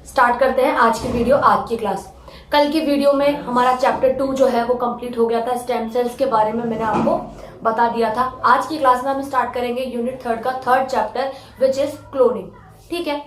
Start करते हैं आज की वीडियो, आज की क्लास। कल की वीडियो में हमारा चैप्टर 2 जो है वो कंप्लीट हो गया था। स्टेम सेल्स के बारे में मैंने आपको बता दिया था। आज की क्लास में हम स्टार्ट करेंगे यूनिट 3 का 3rd chapter which is cloning. ठीक है,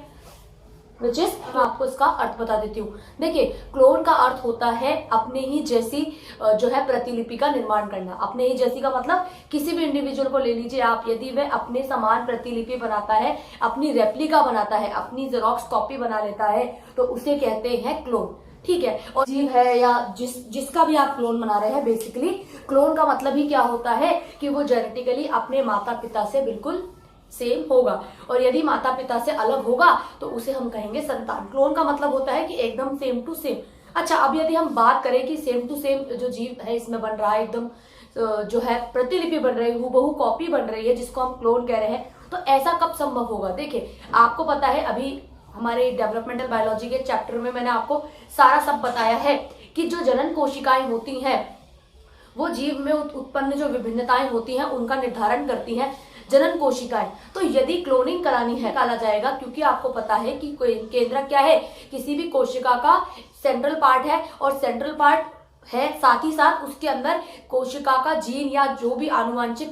विच इज मैं आपको इसका अर्थ बता देती हूँ। देखिए, क्लोन का अर्थ होता है अपने ही जैसी जो है प्रतिलिपि का निर्माण करना। अपने ही जैसी का मतलब किसी भी इंडिविजुअल को ले लीजिए आप, यदि वह अपने समान प्रतिलिपि बनाता है, अपनी रेप्लिका बनाता है, अपनी जेरोक्स कॉपी बना लेता है, तो उसे कहते हैं क्लोन। ठीक है, और जीव है या जिसका भी आप क्लोन बना रहे हैं, बेसिकली क्लोन का मतलब ही क्या होता है कि वो जेनेटिकली अपने माता पिता से बिल्कुल सेम होगा, और यदि माता पिता से अलग होगा तो उसे हम कहेंगे संतान। क्लोन का मतलब होता है कि एकदम सेम टू सेम। अच्छा, अब यदि हम बात करें कि सेम टू सेम जो जीव है इसमें बन रहा है, एकदम जो है प्रतिलिपि बन रही है, हूबहू कॉपी बन रही है, जिसको हम क्लोन कह रहे हैं, तो ऐसा कब संभव होगा? देखिए, आपको पता है अभी हमारे डेवलपमेंटल बायोलॉजी के चैप्टर में मैंने आपको सारा सब बताया है कि जो जनन कोशिकाएं होती हैं वो जीव में उत्पन्न जो विभिन्नताएं होती हैं उनका निर्धारण करती हैं जनन कोशिकाएं। तो यदि क्लोनिंग करानी है, निकाला जाएगा, क्योंकि आपको पता है कि केंद्रक क्या है, किसी भी कोशिका का सेंट्रल पार्ट है, और सेंट्रल पार्ट है साथ ही साथ उसके अंदर कोशिका का जीन या जो भी आनुवांशिक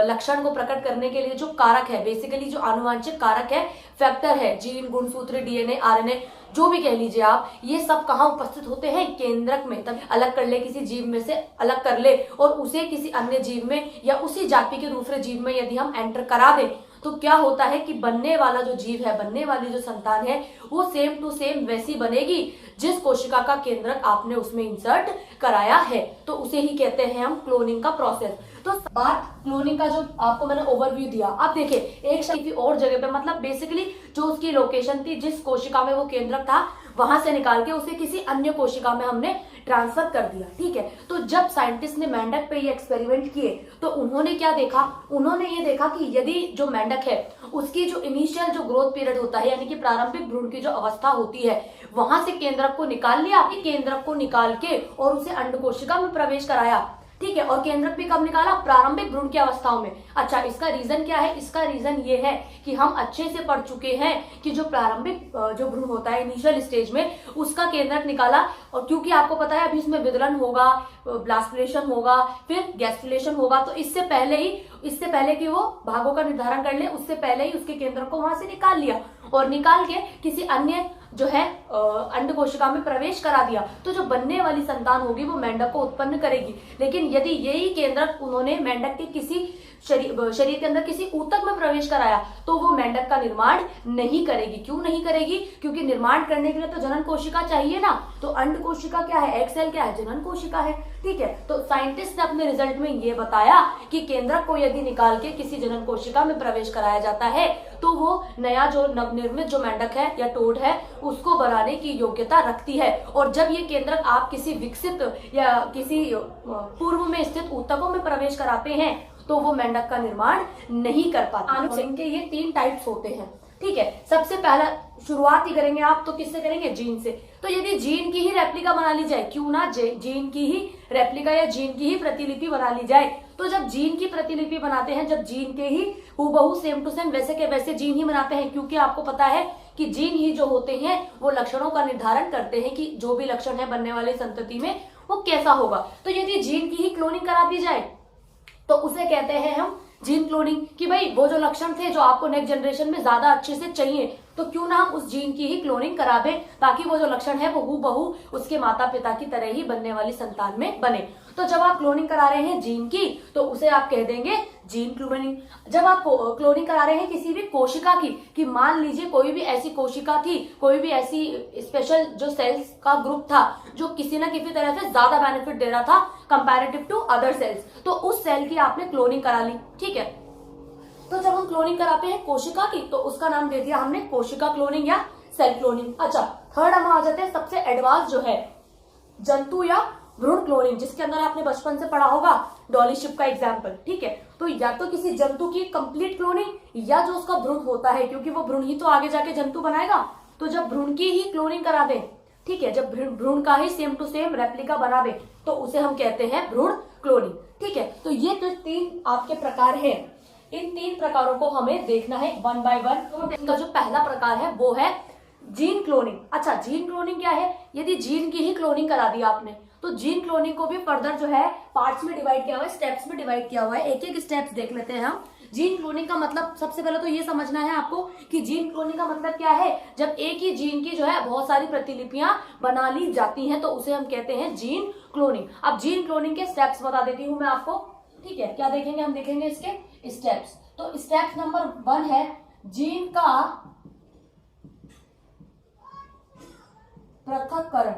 लक्षण को प्रकट करने के लिए जो कारक है, बेसिकली जो आनुवांशिक कारक है, फैक्टर है, जीन, गुणसूत्र, डीएनए, आरएनए, जो भी कह लीजिए आप, ये सब कहाँ उपस्थित होते हैं? केंद्रक में। तब अलग कर ले, किसी जीव में से अलग कर ले और उसे किसी अन्य जीव में या उसी जाति के दूसरे जीव में यदि हम एंटर करा दें, तो क्या होता है कि बनने वाला जो जीव है, बनने वाली जो संतान है, वो सेम टू सेम वैसी बनेगी जिस कोशिका का केंद्रक आपने उसमें इंसर्ट कराया है। तो उसे ही कहते हैं हम क्लोनिंग का प्रोसेस। तो बात क्लोनिंग का जो आपको मैंने ओवरव्यू दिया, अब देखिए एक किसी और जगह पे, मतलब बेसिकली जो उसकी लोकेशन थी, जिस कोशिका में वो केंद्रक था, वहां से निकाल के उसे किसी अन्य कोशिका में हमने ट्रांसफर कर दिया। ठीक है, तो जब साइंटिस्ट ने मेंढक पे ये एक्सपेरिमेंट किए तो उन्होंने क्या देखा? उन्होंने ये देखा कि यदि जो मेंढक है उसकी जो इनिशियल जो ग्रोथ पीरियड होता है, यानी कि प्रारंभिक भ्रूण की जो अवस्था होती है, वहां से केंद्रक को निकाल लिया, केंद्रक को निकाल के और उसे अंड कोशिका में प्रवेश कराया। ठीक है, और केंद्रक भी कब निकाला? प्रारंभिक भ्रूण की अवस्थाओं में। अच्छा, इसका रीजन क्या है? इसका रीजन ये है कि हम अच्छे से पढ़ चुके हैं कि जो प्रारंभिक जो भ्रूण होता है इनिशियल स्टेज में, उसका केंद्रक निकाला, और क्योंकि आपको पता है अभी इसमें विदलन होगा, ब्लास्टुलेशन होगा, फिर गैस्ट्रुलेशन होगा, तो इससे पहले कि वो भागों का निर्धारण कर ले, उससे पहले ही उसके केंद्रक को वहां से निकाल लिया और निकाल के किसी अन्य जो है अंड कोशिका में प्रवेश करा दिया। तो जो बनने वाली संतान होगी वो मेंढक को उत्पन्न करेगी। लेकिन यदि यही केंद्रक उन्होंने मेंढक के किसी शरीर के अंदर किसी ऊतक में प्रवेश कराया, तो वो मेंढक का निर्माण नहीं करेगी। क्यों नहीं करेगी? क्योंकि निर्माण करने के लिए तो जनन कोशिका चाहिए ना। तो अंड कोशिका क्या है? एग सेल क्या है? जनन कोशिका है। ठीक है, तो साइंटिस्ट ने अपने रिजल्ट में ये बताया कि केंद्रक को यदि निकाल के किसी जनन कोशिका में प्रवेश कराया जाता है, तो वो नया जो नवनिर्मित जो मेंढक है या टोड है, उसको बनाने की योग्यता रखती है। और जब ये केंद्रक आप किसी विकसित या किसी पूर्व में स्थित ऊतकों में प्रवेश कराते हैं, तो वो मेंढक का निर्माण नहीं कर पाते। इनके ये 3 टाइप्स होते हैं। ठीक है, सबसे पहला शुरुआत ही करेंगे आप तो किससे करेंगे? जीन से। तो यदि जीन की ही रेप्लिका बना ली जाए, क्यों ना जीन की ही रेप्लिका या जीन की ही प्रतिलिपि बना ली जाए, तो जब जीन की प्रतिलिपि बनाते हैं, जब जीन के ही हूबहू सेम टू सेम वैसे के वैसे जीन ही बनाते हैं, क्योंकि आपको पता है कि जीन ही जो होते हैं वो लक्षणों का निर्धारण करते हैं कि जो भी लक्षण है बनने वाली संतति में वो कैसा होगा। तो यदि जीन की ही क्लोनिंग करा दी जाए तो उसे कहते हैं हम जीन क्लोनिंग, कि भाई वो जो लक्षण थे जो आपको नेक्स्ट जनरेशन में ज्यादा अच्छे से चाहिए, तो क्यों ना हम उस जीन की ही क्लोनिंग करा दें, ताकि वो जो लक्षण है वो हूबहू उसके माता पिता की तरह ही बनने वाली संतान में बने। तो जब आप क्लोनिंग करा रहे हैं जीन की, तो उसे आप कह देंगे जीन क्लोनिंग। जब आप क्लोनिंग करा रहे हैं किसी भी कोशिका की, कि मान लीजिए कोई भी ऐसी कोशिका थी, कोई भी ऐसी स्पेशल जो सेल्स का ग्रुप था जो किसी ना किसी तरह से ज्यादा बेनिफिट दे रहा था कंपैरेटिव टू अदर सेल्स, तो उस सेल की आपने क्लोनिंग करा ली। ठीक है, तो जब हम क्लोनिंग कराते हैं कोशिका की, तो उसका नाम दे दिया हमने कोशिका क्लोनिंग या सेल क्लोनिंग। अच्छा, थर्ड हम आ जाते हैं सबसे एडवांस जो है जंतु या भ्रूण क्लोनिंग, जिसके अंदर आपने बचपन से पढ़ा होगा डॉली शिप का एग्जाम्पल। ठीक है, तो या तो किसी जंतु की कंप्लीट क्लोनिंग या जो उसका भ्रूण होता है, क्योंकि वो भ्रूण ही तो आगे जाके जंतु बनाएगा, तो जब भ्रूण की ही क्लोनिंग करा दे, ठीक है, जब भ्रूण का ही सेम टू सेम रेप्लिका बना दे, तो उसे हम कहते हैं भ्रूण क्लोनिंग। ठीक है, तो ये तो 3 आपके प्रकार हैं। इन 3 प्रकारों को हमें देखना है वन बाय वन। इनका जो पहला प्रकार है वो है जीन क्लोनिंग। अच्छा, जीन क्लोनिंग क्या है? यदि जीन की ही क्लोनिंग करा दी आपने तो जीन क्लोनिंग को भी फर्दर जो है पार्ट्स में डिवाइड किया हुआ है, स्टेप्स में डिवाइड किया हुआ है। एक एक स्टेप्स देख लेते हैं हम। जीन क्लोनिंग का मतलब सबसे पहले तो ये समझना है आपको कि जीन क्लोनिंग का मतलब क्या है। जब एक ही जीन की जो है बहुत सारी प्रतिलिपियां बना ली जाती हैं तो उसे हम कहते हैं जीन क्लोनिंग। अब जीन क्लोनिंग के स्टेप्स बता देती हूं मैं आपको, ठीक है। क्या देखेंगे हम? देखेंगे इसके स्टेप्स। तो स्टेप नंबर 1 है जीन का पृथक्करण,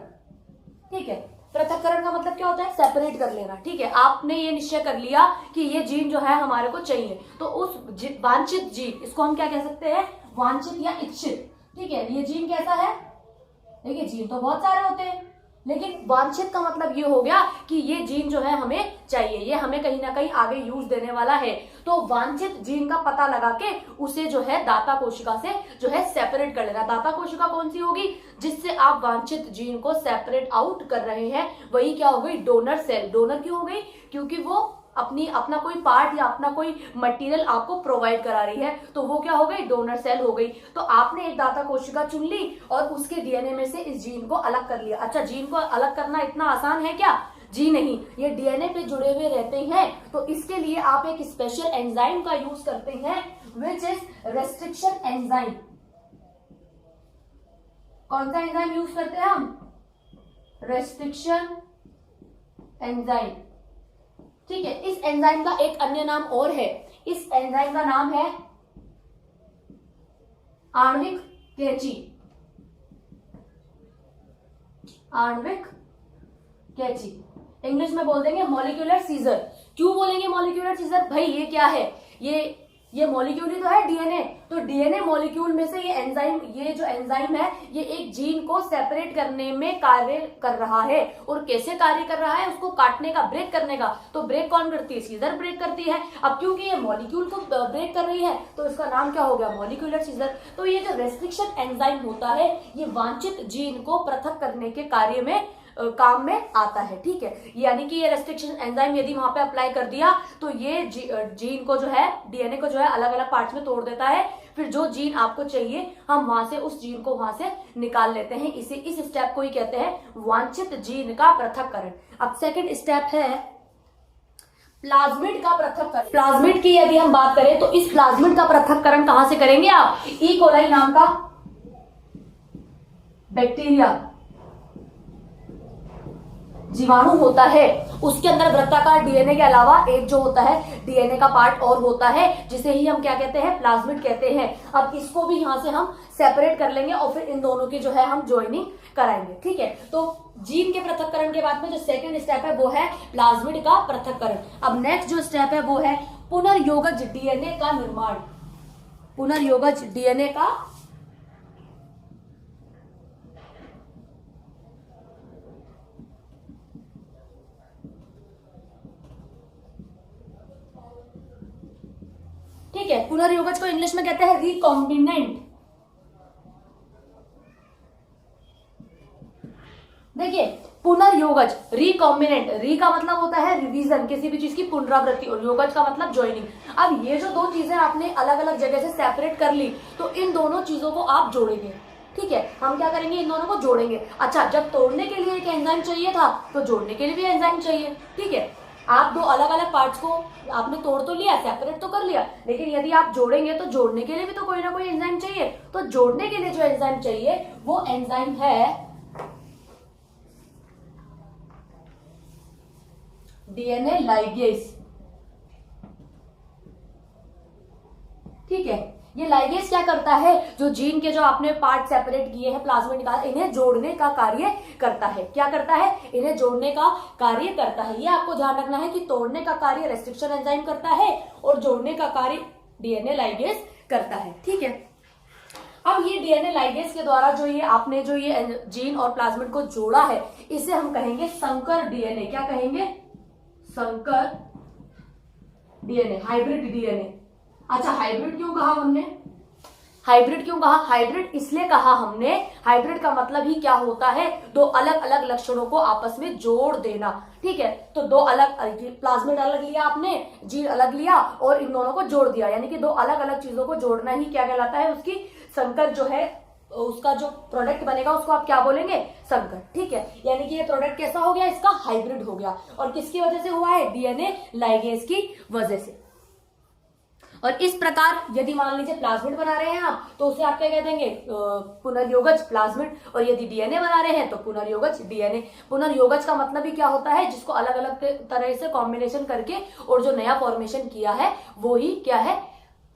ठीक है। पृथक्करण का मतलब क्या होता है? सेपरेट कर लेना, ठीक है। आपने ये निश्चय कर लिया कि ये जीन जो है हमारे को चाहिए, तो उस वांछित जीन, इसको हम क्या कह सकते हैं? वांछित या इच्छित, ठीक है। ये जीन कैसा है? देखिए, जीन तो बहुत सारे होते हैं, लेकिन वांछित का मतलब ये हो गया कि ये जीन जो है हमें चाहिए, ये हमें कहीं ना कहीं आगे यूज देने वाला है। तो वांछित जीन का पता लगा के उसे जो है दाता कोशिका से जो है सेपरेट कर लेना। दाता कोशिका कौन सी होगी? जिससे आप वांछित जीन को सेपरेट आउट कर रहे हैं, वही क्या हो गई? Donor cell. डोनर क्यों हो गई? क्योंकि वो अपना कोई पार्ट या अपना कोई मटेरियल आपको प्रोवाइड करा रही है, तो वो क्या हो गई? डोनर सेल हो गई। तो आपने एक दाता कोशिका चुन ली और उसके डीएनए में से इस जीन को अलग कर लिया। अच्छा, जीन को अलग करना इतना आसान है क्या? जी नहीं, ये डीएनए पे जुड़े हुए रहते हैं, तो इसके लिए आप एक स्पेशल एंजाइम का यूज करते हैं, विच इज रेस्ट्रिक्शन एंजाइम। कौन सा एंजाइम यूज करते हैं हम? रेस्ट्रिक्शन एंजाइम, ठीक है। इस एंजाइम का एक अन्य नाम और है, इस एंजाइम का नाम है आणविक कैंची। आणविक कैंची, इंग्लिश में बोल देंगे मॉलिक्यूलर सीजर। क्यों बोलेंगे मॉलिक्यूलर सीजर? भाई ये क्या है? ये मॉलिक्यूल ही तो है, डीएनए। तो डीएनए मॉलिक्यूल में से ये जो एंजाइम है, ये एक जीन को सेपरेट करने में कार्य कर रहा है। और कैसे कार्य कर रहा है? उसको काटने का, ब्रेक करने का। तो ब्रेक कौन करती है? सीजर ब्रेक करती है। अब क्योंकि ये मॉलिक्यूल को ब्रेक कर रही है तो इसका नाम क्या हो गया? Molecular scissor. तो ये जो रेस्ट्रिक्शन एंजाइम होता है, ये वांछित जीन को पृथक करने के कार्य में काम में आता है, ठीक है। यानी कि ये रेस्ट्रिक्शन एंजाइम यदि वहां पे अप्लाई कर दिया तो ये जीन को जो है, डीएनए को जो है अलग अलग पार्ट्स में तोड़ देता है। फिर जो जीन आपको चाहिए हम वहां से उस जीन को वहां से निकाल लेते हैं। इस स्टेप को ही कहते हैं वांछित जीन का पृथक्करण। अब सेकंड स्टेप है प्लाज्मिड का पृथक्करण। प्लाज्मिड की यदि हम बात करें तो इस प्लाज्मिड का पृथक्करण कहां से करेंगे आप? ई कोलाई नाम का बैक्टीरिया, जीवाणु होता है, उसके अंदर वृत्ताकार डीएनए के अलावा एक जो होता है डीएनए का पार्ट और होता है, जिसे ही हम क्या कहते हैं? प्लाज्मिड कहते हैं। अब इसको भी यहां से हम सेपरेट कर लेंगे और फिर इन दोनों की जो है हम ज्वाइनिंग कराएंगे, ठीक है। तो जीन के पृथक्करण के बाद में जो सेकंड स्टेप है वो है प्लाज्मिड का पृथक्करण। अब नेक्स्ट जो स्टेप है वो है पुनर्योगज डीएनए का निर्माण। पुनर्योगज डीएनए का ठीक है। पुनर्योगज को इंग्लिश में कहते हैं रिकॉम्बिनेंट। देखिए, पुनर्योगज, रिकॉम्बिनेंट, री का मतलब होता है रिवीजन, किसी भी चीज की पुनरावृत्ति, और योगज का मतलब ज्वाइनिंग। अब ये जो दो चीजें आपने अलग अलग जगह से सेपरेट कर ली, तो इन दोनों चीजों को आप जोड़ेंगे, ठीक है। हम क्या करेंगे? इन दोनों को जोड़ेंगे। अच्छा, जब तोड़ने के लिए एक एंजाइम चाहिए था तो जोड़ने के लिए भी एंजाइम चाहिए, ठीक है। आप दो अलग अलग पार्ट्स को आपने तोड़ तो लिया, सेपरेट तो कर लिया, लेकिन यदि आप जोड़ेंगे तो जोड़ने के लिए भी तो कोई ना कोई एंजाइम चाहिए। तो जोड़ने के लिए जो एंजाइम चाहिए वो एंजाइम है डीएनए लाइगेज, ठीक है। ये लाइगेज क्या करता है? जो जीन के जो आपने पार्ट सेपरेट किए हैं, प्लाज्मिड निकाल, इन्हें जोड़ने का कार्य करता है। क्या करता है? इन्हें जोड़ने का कार्य करता है। ये आपको ध्यान रखना है कि तोड़ने का कार्य रेस्ट्रिक्शन एंजाइम करता है और जोड़ने का कार्य डीएनए लाइगेज करता है, ठीक है। अब ये डीएनए लाइगेज के द्वारा जो ये आपने जो ये जीन और प्लाज्मिड को जोड़ा है, इसे हम कहेंगे संकर डीएनए। क्या कहेंगे? संकर डीएनए, हाइब्रिड डीएनए। अच्छा, हाइब्रिड क्यों कहा हमने? हाइब्रिड क्यों कहा? हाइब्रिड इसलिए कहा हमने, हाइब्रिड का मतलब ही क्या होता है? दो अलग अलग लक्षणों को आपस में जोड़ देना, ठीक है। तो दो अलग, प्लाज्मिड अलग लिया आपने, जीन अलग लिया और इन दोनों को जोड़ दिया, यानी कि दो अलग अलग चीजों को जोड़ना ही क्या कहलाता है? उसकी संकर जो है उसका जो प्रोडक्ट बनेगा उसको आप क्या बोलेंगे, संकर। ठीक है, यानी कि ये प्रोडक्ट कैसा हो गया, इसका हाइब्रिड हो गया। और किसकी वजह से हुआ है, डीएनए लाइगेज की वजह से। और इस प्रकार यदि मान लीजिए प्लाज्मिड बना रहे हैं आप, तो उसे आप क्या कह देंगे, पुनर्योगज प्लाज्मिड। और यदि डीएनए बना रहे हैं तो पुनर्योगज डीएनए। पुनर्योगज का मतलब ही क्या होता है, जिसको अलग अलग तरह से कॉम्बिनेशन करके और जो नया फॉर्मेशन किया है वो ही क्या है,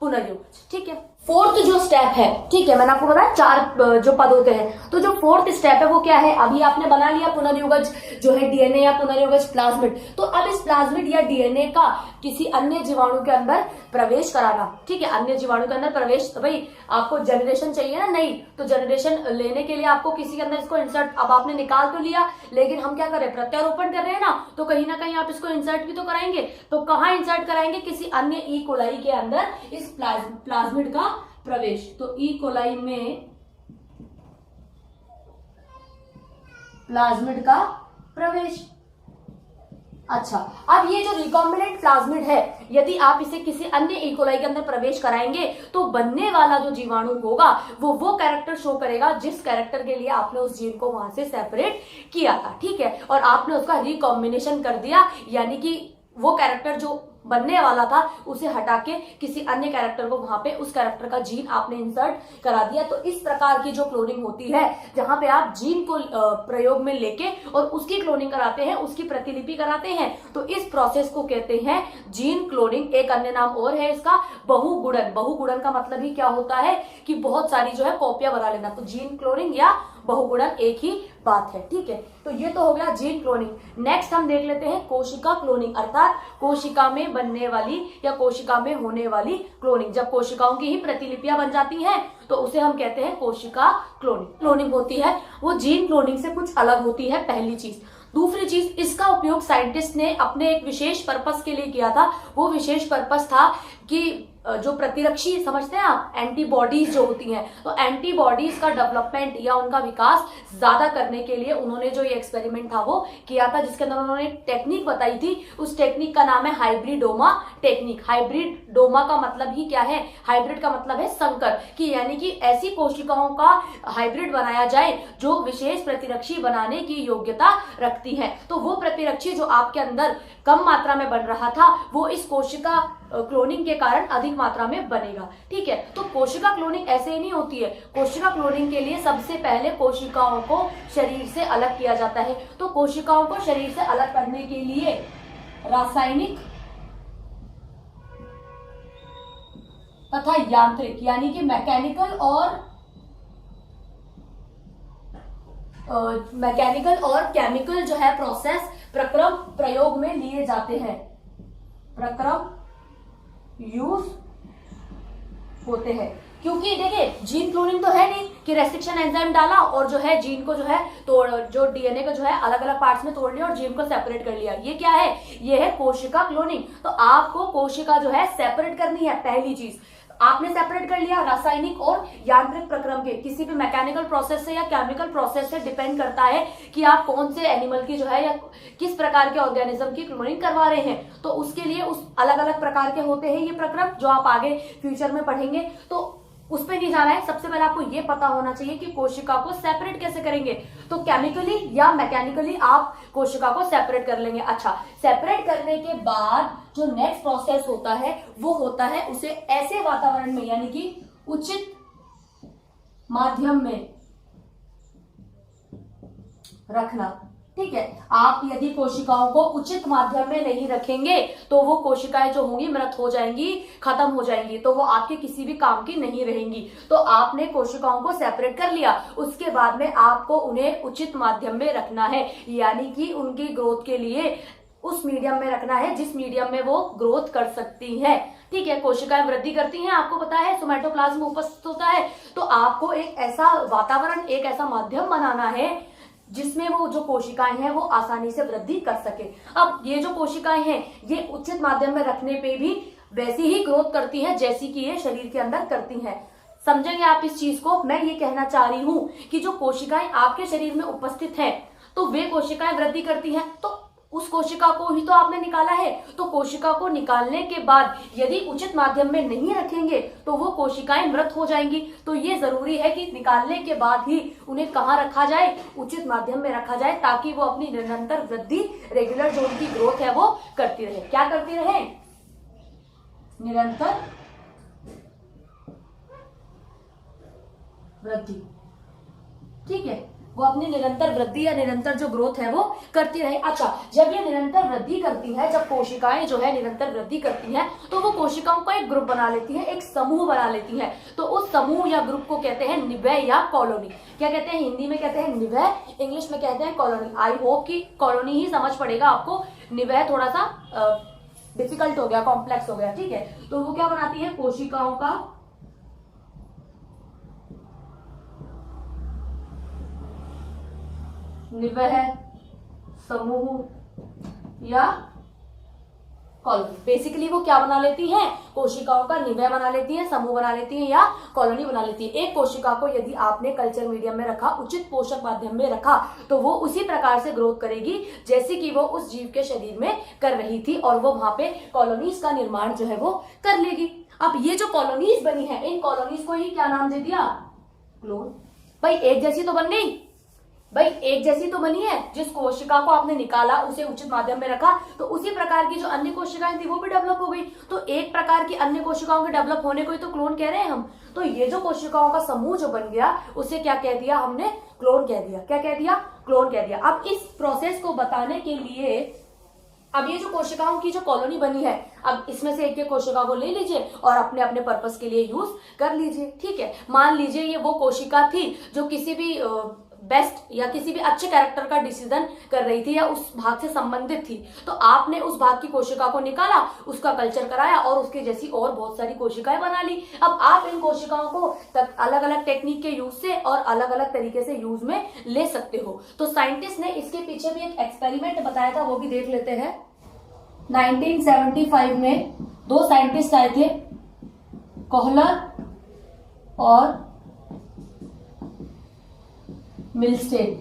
पुनर्योगज। ठीक है, फोर्थ जो स्टेप है, ठीक है, मैंने आपको बताया 4 जो पद होते हैं, तो जो फोर्थ स्टेप है वो क्या है, अभी आपने बना लिया पुनर्योगज जो है डीएनए या पुनर्योगज प्लाज्मिड। तो अब इस प्लाज्मिड या डीएनए का किसी अन्य जीवाणु के अंदर प्रवेश कराना। ठीक है, अन्य जीवाणु के अंदर प्रवेश, तो भाई आपको जनरेशन चाहिए ना, नहीं तो जनरेशन लेने के लिए आपको किसी के अंदर इसको इंसर्ट, अब आपने निकाल तो लिया, लेकिन हम क्या करें, प्रत्यारोपण कर रहे हैं ना, तो कहीं ना कहीं आप इसको इंसर्ट भी तो कराएंगे। तो कहाँ इंसर्ट कराएंगे, किसी अन्य ई कोलाई के अंदर इस प्लाज्मिड का प्रवेश। तो ई कोलाई में प्लाज्मिड का प्रवेश। अच्छा, अब ये जो रिकॉम्बिनेंट प्लाज्मिड है, यदि आप इसे किसी अन्य ई कोलाई के अंदर प्रवेश कराएंगे तो बनने वाला जो जीवाणु होगा वो कैरेक्टर शो करेगा जिस कैरेक्टर के लिए आपने उस जीन को वहां से सेपरेट किया था। ठीक है, और आपने उसका रिकॉम्बिनेशन कर दिया, यानी कि वो कैरेक्टर जो बनने वाला था उसे हटा के किसी अन्य कैरेक्टर को वहां पे उस कैरेक्टर का जीन आपने इंसर्ट करा दिया। तो इस प्रकार की जो क्लोनिंग होती है, जहां पे आप जीन को प्रयोग में लेके और उसकी क्लोनिंग कराते हैं, उसकी प्रतिलिपि कराते हैं, तो इस प्रोसेस को कहते हैं जीन क्लोनिंग। एक अन्य नाम और है इसका, बहुगुणन। बहुगुणन का मतलब ही क्या होता है कि बहुत सारी जो है कॉपियां बना लेना। तो जीन क्लोनिंग या बहुगुणन एक ही बात है। ठीक है, तो ये तो हो गया जीन क्लोनिंग। नेक्स्ट हम देख लेते हैं कोशिका क्लोनिंग, अर्थात कोशिका में बनने वाली या कोशिका में होने वाली क्लोनिंग। जब कोशिकाओं की ही प्रतिलिपियां बन जाती हैं तो उसे हम कहते हैं कोशिका क्लोनिंग। क्लोनिंग होती है वो जीन क्लोनिंग से कुछ अलग होती है, पहली चीज। दूसरी चीज, इसका उपयोग साइंटिस्ट ने अपने एक विशेष पर्पस के लिए किया था। वो विशेष पर्पस था कि जो प्रतिरक्षी, समझते हैं आप, एंटीबॉडीज जो होती हैं, तो एंटीबॉडीज का डेवलपमेंट या उनका विकास ज्यादा करने के लिए उन्होंने जो ये एक्सपेरिमेंट था वो किया था, जिसके अंदर उन्होंने टेक्निक बताई थी। उस टेक्निक का नाम है हाइब्रिडोमा टेक्निक। हाइब्रिडोमा का मतलब ही क्या है, हाइब्रिड का मतलब है संकर, कि यानी कि ऐसी कोशिकाओं का हाइब्रिड बनाया जाए जो विशेष प्रतिरक्षी बनाने की योग्यता रखती है। तो वो प्रतिरक्षी जो आपके अंदर कम मात्रा में बन रहा था वो इस कोशिका क्लोनिंग के कारण अधिक मात्रा में बनेगा। ठीक है, तो कोशिका क्लोनिंग ऐसे ही नहीं होती है। कोशिका क्लोनिंग के लिए सबसे पहले कोशिकाओं को शरीर से अलग किया जाता है। तो कोशिकाओं को शरीर से अलग करने के लिए रासायनिक तथा यांत्रिक, यानी कि मैकेनिकल और केमिकल जो है प्रोसेस, प्रक्रम प्रयोग में लिए जाते हैं, प्रक्रम यूज होते हैं। क्योंकि देखिए जीन क्लोनिंग तो है नहीं कि रेस्ट्रिक्शन एंजाइम डाला और जो है जीन को जो है तोड़, जो डीएनए को जो है अलग अलग पार्ट्स में तोड़ लिया और जीन को सेपरेट कर लिया। ये क्या है, ये है कोशिका क्लोनिंग। तो आपको कोशिका जो है सेपरेट करनी है। पहली चीज आपने सेपरेट कर लिया रासायनिक और यांत्रिक प्रक्रम के, किसी भी मैकेनिकल प्रोसेस से या केमिकल प्रोसेस से, डिपेंड करता है कि आप कौन से एनिमल की जो है या किस प्रकार के ऑर्गेनिज्म की क्लोनिंग करवा रहे हैं। तो उसके लिए उस अलग अलग प्रकार के होते हैं ये प्रक्रम, जो आप आगे फ्यूचर में पढ़ेंगे, तो उस पर नहीं जाना है। सबसे पहले आपको ये पता होना चाहिए कि कोशिका को सेपरेट कैसे करेंगे। तो केमिकली या मैकेनिकली आप कोशिका को सेपरेट कर लेंगे। अच्छा, सेपरेट करने के बाद जो नेक्स्ट प्रोसेस होता है वो होता है उसे ऐसे वातावरण में, यानी कि उचित माध्यम में रखना। ठीक है, आप यदि कोशिकाओं को उचित माध्यम में नहीं रखेंगे तो वो कोशिकाएं जो होंगी मृत हो जाएंगी, खत्म हो जाएंगी, तो वो आपके किसी भी काम की नहीं रहेंगी। तो आपने कोशिकाओं को सेपरेट कर लिया, उसके बाद में आपको उन्हें उचित माध्यम में रखना है, यानी कि उनकी ग्रोथ के लिए उस मीडियम में रखना है जिस मीडियम में वो ग्रोथ कर सकती है। ठीक है, कोशिकाएं वृद्धि करती हैं, आपको पता है सोमैटोप्लाज्म उपस्थित होता है। तो आपको एक ऐसा वातावरण, एक ऐसा माध्यम बनाना है जिसमें वो जो कोशिकाएं हैं वो आसानी से वृद्धि कर सके। अब ये जो कोशिकाएं हैं ये उचित माध्यम में रखने पे भी वैसी ही ग्रोथ करती हैं जैसी कि ये शरीर के अंदर करती हैं। समझेंगे आप इस चीज को। मैं ये कहना चाह रही हूं कि जो कोशिकाएं आपके शरीर में उपस्थित हैं तो वे कोशिकाएं वृद्धि करती हैं, तो उस कोशिका को ही तो आपने निकाला है। तो कोशिका को निकालने के बाद यदि उचित माध्यम में नहीं रखेंगे तो वो कोशिकाएं मृत हो जाएंगी। तो ये जरूरी है कि निकालने के बाद ही उन्हें कहाँ रखा जाए, उचित माध्यम में रखा जाए, ताकि वो अपनी निरंतर वृद्धि, रेगुलर जो उनकी ग्रोथ है वो करती रहे। क्या करती रहे? निरंतर वृद्धि। ठीक है, वो अपनी निरंतर वृद्धि या निरंतर जो ग्रोथ है वो करती रहे। अच्छा, जब ये निरंतर वृद्धि करती है, जब कोशिकाएं जो है निरंतर वृद्धि करती हैं, तो वो कोशिकाओं का एक ग्रुप बना लेती है, एक समूह बना लेती है। तो उस समूह या ग्रुप को कहते हैं निवय या कॉलोनी। क्या कहते हैं? हिंदी में कहते हैं निवय, इंग्लिश में कहते हैं कॉलोनी। आई होप कि कॉलोनी ही समझ पड़ेगा आपको, निवय थोड़ा सा डिफिकल्ट हो गया, कॉम्प्लेक्स हो गया। ठीक है, तो वो क्या बनाती है? कोशिकाओं का निवय समूह या कॉलोनी। बेसिकली वो क्या बना लेती हैं? कोशिकाओं का निवय बना लेती हैं, समूह बना लेती हैं या कॉलोनी बना लेती है। एक कोशिका को यदि आपने कल्चर मीडियम में रखा, उचित पोषक माध्यम में रखा, तो वो उसी प्रकार से ग्रोथ करेगी जैसे कि वो उस जीव के शरीर में कर रही थी, और वो वहां पे कॉलोनीज का निर्माण जो है वो कर लेगी। अब ये जो कॉलोनीज बनी है, इन कॉलोनीज को ही क्या नाम दे दिया? क्लोन। भाई एक जैसी तो बन गई, भाई एक जैसी तो बनी है। जिस कोशिका को आपने निकाला, उसे उचित माध्यम में रखा, तो उसी प्रकार की जो अन्य कोशिकाएं थी वो भी डेवलप हो गई। तो एक प्रकार की अन्य कोशिकाओं के डेवलप होने को ही तो क्लोन कह रहे हैं हम। तो ये जो कोशिकाओं का समूह जो बन गया, उसे क्या कह दिया हमने? क्लोन कह दिया। क्या कह दिया? क्लोन कह दिया। अब इस प्रोसेस को बताने के लिए, अब ये जो कोशिकाओं की जो कॉलोनी बनी है, अब इसमें से एक एक कोशिका को ले लीजिए और अपने अपने पर्पस के लिए यूज कर लीजिए। ठीक है, मान लीजिए ये वो कोशिका थी जो किसी भी बेस्ट या किसी भी अच्छे कैरेक्टर का डिसीजन कर रही थी या उस भाग से संबंधित थी। तो आपने उस भाग की कोशिका को निकाला, उसका कल्चर कराया और उसके जैसी और बहुत सारी कोशिकाएं बना ली। अब आप इन कोशिकाओं को अलग अलग टेक्निक के यूज से और अलग अलग तरीके से यूज में ले सकते हो। तो साइंटिस्ट ने इसके पीछे भी एक एक्सपेरिमेंट बताया था, वो भी देख लेते हैं। 1975 में दो साइंटिस्ट आए थे, कोहलर और मिलस्टेन।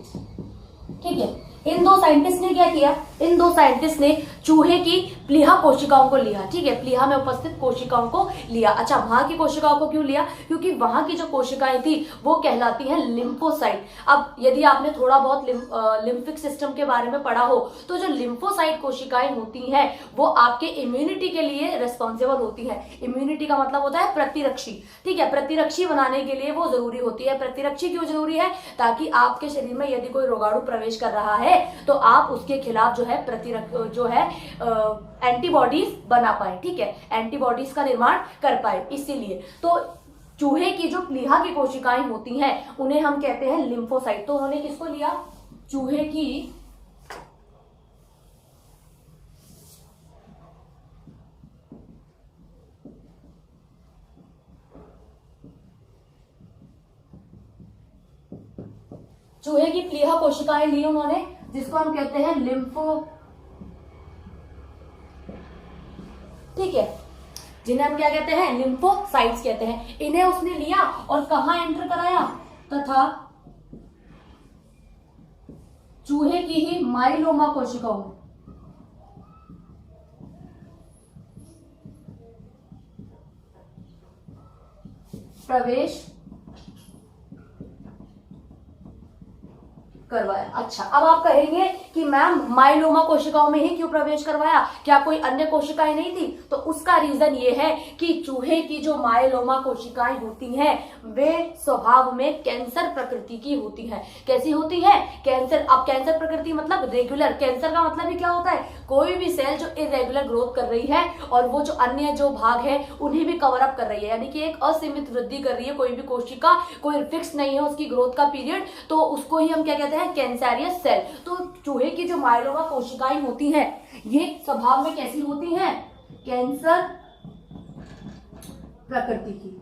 ठीक है, इन दो साइंटिस्ट ने क्या किया? इन दो साइंटिस्ट ने चूहे की प्लीहा कोशिकाओं को लिया। ठीक है, प्लीहा में उपस्थित कोशिकाओं को लिया। अच्छा, वहां की कोशिकाओं को क्यों लिया? क्योंकि वहां की जो कोशिकाएं थी वो कहलाती हैं लिम्फोसाइट। अब यदि आपने थोड़ा बहुत लिम्फिक सिस्टम के बारे में पढ़ा हो, तो जो लिम्फोसाइट कोशिकाएं होती हैं वो आपके इम्यूनिटी के लिए रिस्पॉन्सिबल होती है। इम्यूनिटी का मतलब होता है प्रतिरक्षी। ठीक है, प्रतिरक्षी बनाने के लिए वो जरूरी होती है। प्रतिरक्षी क्यों जरूरी है? ताकि आपके शरीर में यदि कोई रोगाणु प्रवेश कर रहा है तो आप उसके खिलाफ जो है एंटीबॉडीज बना पाए। ठीक है, एंटीबॉडीज का निर्माण कर पाए। इसीलिए तो चूहे की जो प्लीहा की कोशिकाएं होती हैं उन्हें हम कहते हैं लिम्फोसाइट। तो उन्होंने किसको लिया? चूहे की प्लीहा कोशिकाएं ली उन्होंने, जिसको हम कहते हैं लिम्फो। ठीक है, जिन्हें हम क्या कहते हैं? लिम्फोसाइट्स कहते हैं। इन्हें उसने लिया और कहां एंटर कराया? तथा चूहे की ही माइलोमा कोशिकाओं में प्रवेश करवाया। अच्छा, अब आप कहेंगे कि मैम माइलोमा कोशिकाओं में ही क्यों प्रवेश करवाया? क्या कोई अन्य कोशिकाएं नहीं थी? तो उसका रीजन ये है कि चूहे की जो माइलोमा कोशिकाएं होती हैं वे स्वभाव में कैंसर प्रकृति की होती हैं। कैसी होती है? कैंसर। अब कैंसर प्रकृति मतलब रेगुलर। कैंसर का मतलब ही क्या होता है? कोई भी सेल जो इरेगुलर ग्रोथ कर रही है और वो जो अन्य जो भाग है उन्हें भी कवर अप कर रही है, यानी कि एक असीमित वृद्धि कर रही है। कोई भी कोशिका, कोई फिक्स नहीं है उसकी ग्रोथ का पीरियड, तो उसको ही हम क्या कहते हैं? Cancerous cell. तो चूहे की जो माइलोमा कोशिकाएं होती हैं ये स्वभाव में कैसी होती हैं? कैंसर प्रकृति की।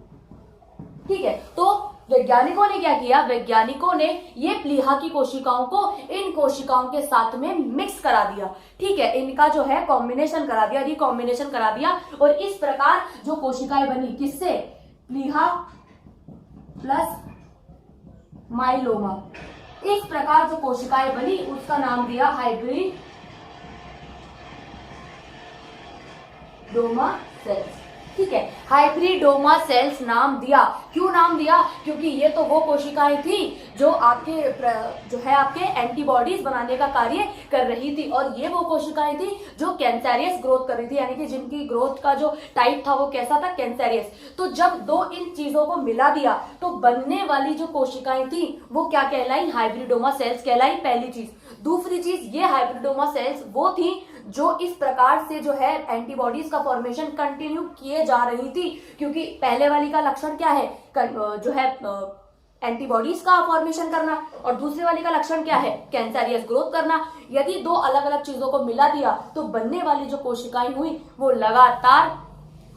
ठीक है, तो वैज्ञानिकों ने क्या किया? वैज्ञानिकों ने ये प्लीहा की कोशिकाओं को इन कोशिकाओं के साथ में मिक्स करा दिया। ठीक है, इनका जो है कॉम्बिनेशन करा दिया, रिकॉम्बिनेशन करा दिया, और इस प्रकार जो कोशिकाएं बनी, किससे? प्लीहा प्लस माइलोमा। इस प्रकार जो कोशिकाएं बनी उसका नाम दिया हाइब्रिड हाइब्रिडोमा सेल्स। ठीक है, हाइब्रिडोमा सेल्स नाम दिया। क्यों नाम दिया? क्योंकि ये तो वो कोशिकाएं थी जो आपके एंटीबॉडीज बनाने का कार्य कर रही थी, और ये वो कोशिकाएं थी जो कैंसरियस ग्रोथ कर रही थी, यानी कि जिनकी ग्रोथ का जो टाइप था वो कैसा था? कैंसरियस। तो जब दो इन चीजों को मिला दिया तो बनने वाली जो कोशिकाएं थी वो क्या कहलाई? हाइब्रिडोमा सेल्स कहलाई, पहली चीज। दूसरी चीज, ये हाइब्रिडोमा सेल्स वो थी जो इस प्रकार से जो है एंटीबॉडीज का फॉर्मेशन कंटिन्यू किए जा रही थी, क्योंकि पहले वाली का लक्षण क्या है? जो है एंटीबॉडीज का फॉर्मेशन करना, और दूसरे वाली का लक्षण क्या है? कैंसरियस ग्रोथ करना। यदि दो अलग अलग चीजों को मिला दिया तो बनने वाली जो कोशिकाएं हुई वो लगातार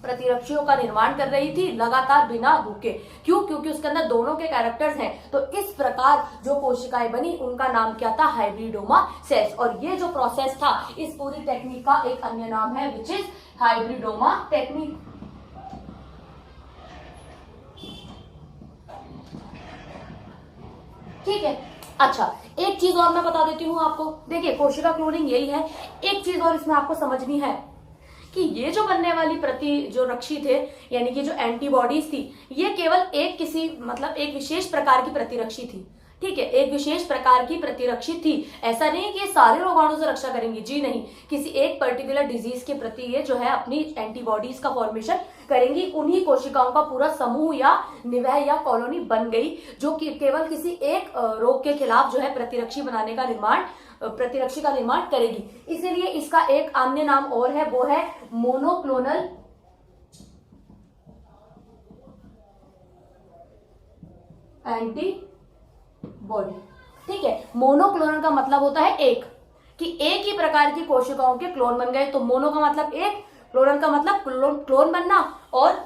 प्रतिरक्षियों का निर्माण कर रही थी, लगातार बिना रुके। क्यों? क्योंकि उसके अंदर दोनों के कैरेक्टर्स हैं। तो इस प्रकार जो कोशिकाएं बनी उनका नाम क्या था? Hybridoma sales. और ये जो प्रोसेस था, इस पूरी टेक्निक का एक अन्य नाम है विच इज हाइब्रिडोमा टेक्निक। ठीक है, अच्छा एक चीज और मैं बता देती हूं आपको। देखिए, कोशिका क्लोनिंग यही है। एक चीज और इसमें आपको समझनी है कि ये जो बनने वाली जो रक्षी थे, यानी कि जो एंटीबॉडीज थी, ये केवल एक विशेष प्रकार की प्रतिरक्षी थी। ठीक है, एक विशेष प्रकार की प्रतिरक्षी थी। ऐसा नहीं कि ये सारे रोगाणु से रक्षा करेंगी, जी नहीं। किसी एक पर्टिकुलर डिजीज के प्रति ये जो है अपनी एंटीबॉडीज का फॉर्मेशन करेंगी। उन्हीं कोशिकाओं का पूरा समूह या निवह या कॉलोनी बन गई जो कि केवल किसी एक रोग के खिलाफ जो है प्रतिरक्षी का निर्माण करेगी। इसीलिए इसका एक अन्य नाम और है, वो है मोनोक्लोनल एंटीबॉडी। ठीक है, मोनोक्लोनल का मतलब होता है एक, कि एक ही प्रकार की कोशिकाओं के क्लोन बन गए। तो मोनो का मतलब एक, क्लोनल का मतलब क्लोन बनना, और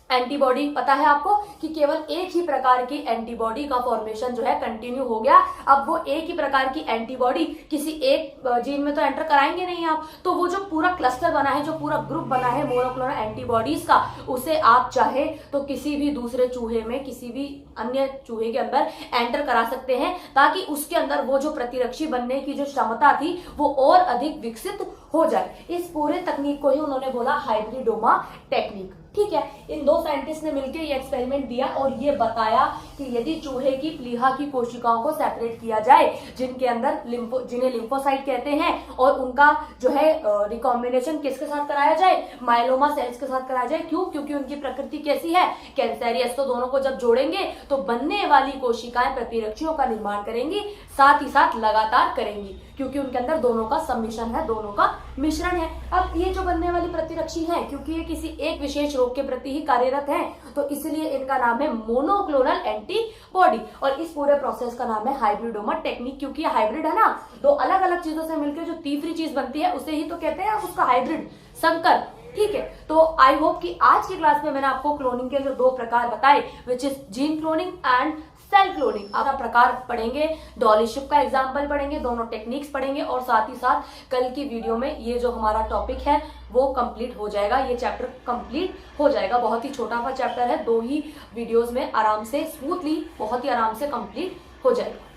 एंटीबॉडी पता है आपको कि केवल एक ही प्रकार की एंटीबॉडी का फॉर्मेशन जो है कंटिन्यू हो गया। अब वो एक ही प्रकार की एंटीबॉडी किसी एक जीन में तो एंटर कराएंगे नहीं आप, तो वो जो पूरा क्लस्टर बना है, जो पूरा ग्रुप बना है मोनोक्लोनल एंटीबॉडीज का, उसे आप चाहे तो किसी भी दूसरे चूहे में, किसी भी अन्य चूहे के अंदर एंटर करा सकते हैं, ताकि उसके अंदर वो जो प्रतिरक्षी बनने की जो क्षमता थी वो और अधिक विकसित हो जाए। इस पूरे तकनीक को ही उन्होंने बोला हाइब्रिडोमा टेक्निक। ठीक है, इन दो साइंटिस्ट ने मिलकर ये एक्सपेरिमेंट दिया और ये बताया कि यदि चूहे की प्लीहा की कोशिकाओं को सेपरेट किया जाए, जिनके अंदर जिन्हें लिम्फोसाइट कहते हैं, और उनका जो है रिकॉम्बिनेशन किसके साथ कराया जाए? माइलोमा सेल्स के साथ कराया जाए। क्यों? क्योंकि उनकी प्रकृति कैसी है? कैंसरियस। तो दोनों को जब जोड़ेंगे तो बनने वाली कोशिकाएं प्रतिरक्षियों का निर्माण करेंगी, साथ ही साथ लगातार करेंगी, क्योंकि उनके अंदर दोनों का सम्मिश्रण है, दोनों का मिश्रण है। अब ये जो बनने वाली प्रतिरक्षी है, क्योंकि ये किसी एक विशेष रोग के प्रति ही कार्यरत है, तो इसलिए इनका नाम है मोनोक्लोनल एंटीबॉडी, और इस पूरे प्रोसेस का नाम है हाइब्रिडोमा टेक्निक। क्योंकि हाइब्रिड है ना, दो अलग अलग चीजों से मिलकर जो तीसरी चीज बनती है उसे ही तो कहते हैं उसका हाइब्रिड, संकर। ठीक है, तो आई होप कि आज की क्लास में मैंने आपको क्लोनिंग के जो दो प्रकार बताए, which is gene cloning and cell cloning, आधा प्रकार पढ़ेंगे, डॉलीशिप का एग्जाम्पल पढ़ेंगे, दोनों टेक्निक्स पढ़ेंगे, और साथ ही साथ कल की वीडियो में ये जो हमारा टॉपिक है वो कंप्लीट हो जाएगा, ये चैप्टर कंप्लीट हो जाएगा। बहुत ही छोटा सा चैप्टर है, 2 ही वीडियोस में आराम से स्मूथली बहुत ही आराम से कंप्लीट हो जाएगा।